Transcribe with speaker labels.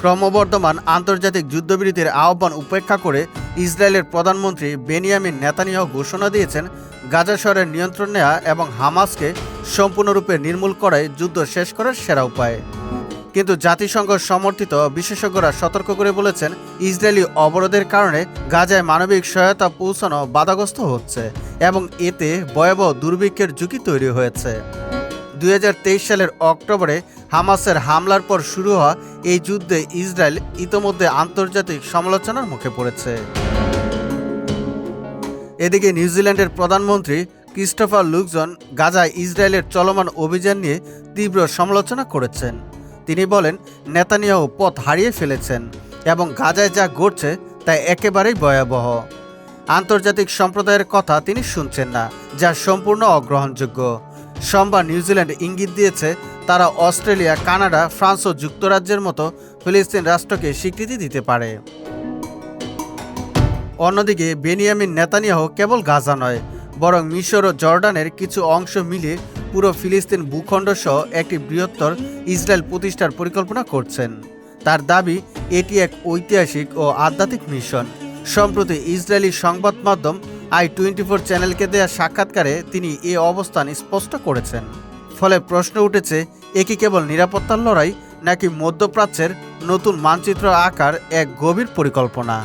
Speaker 1: ক্রমবর্ধমান আন্তর্জাতিক যুদ্ধবিরতির আহ্বান উপেক্ষা করে ইসরায়েলের প্রধানমন্ত্রী বেনিয়ামিন নেতানিয়াহু ঘোষণা দিয়েছেন গাজা শহরের নিয়ন্ত্রণ নেওয়া এবং হামাসকে সম্পূর্ণরূপে নির্মূল করাই যুদ্ধ শেষ করার সেরা উপায়। কিন্তু জাতিসংঘ সমর্থিত বিশেষজ্ঞরা সতর্ক করে বলেছেন, ইসরায়েলি অবরোধের কারণে গাজায় মানবিক সহায়তা পৌঁছানো বাধাগ্রস্ত হচ্ছে এবং এতে ভয়াবহ দুর্ভিক্ষের ঝুঁকি তৈরি হয়েছে। 2023 সালের অক্টোবরে হামাসের হামলার পর শুরু হওয়া এই যুদ্ধে ইসরায়েল ইতোমধ্যে আন্তর্জাতিক সমালোচনার মুখে পড়েছে। এদিকে নিউজিল্যান্ডের প্রধানমন্ত্রী ক্রিস্টোফার লুকজন গাজায় ইসরায়েলের চলমান অভিযান নিয়ে তীব্র সমালোচনা করেছেন। তিনি বলেন, নেতানিয়াহু পথ হারিয়ে ফেলেছেন এবং গাজায় যা ঘটছে তা একেবারেই ভয়াবহ। আন্তর্জাতিক সম্প্রদায়ের কথা তিনি শুনছেন না, যা সম্পূর্ণ অগ্রহণযোগ্য। সোমবার নিউজিল্যান্ড ইঙ্গিত দিয়েছে তারা অস্ট্রেলিয়া, কানাডা, ফ্রান্স ও যুক্তরাজ্যের মতো ফিলিস্তিন রাষ্ট্রকে স্বীকৃতি দিতে পারে। অন্যদিকে বেনিয়ামিন নেতানিয়াহু কেবল গাজা নয়, বরং মিশর ও জর্ডানের কিছু অংশ মিলিয়ে পুরো ফিলিস্তিন ভূখণ্ড সহ একটি বৃহত্তর ইসরায়েল প্রতিষ্ঠার পরিকল্পনা করছেন। তার দাবি, এটি এক ঐতিহাসিক ও আধ্যাত্মিক মিশন। সম্প্রতি ইসরায়েলি সংবাদ মাধ্যম i24 চ্যানেলকে দেয়া সাক্ষাৎকারে তিনি এ অবস্থান স্পষ্ট করেছেন। ফলে প্রশ্ন উঠেছে, এ কি কেবল নিরাপত্তার লড়াই নাকি মধ্যপ্রাচ্যের নতুন মানচিত্র আঁকার এক গভীর পরিকল্পনা?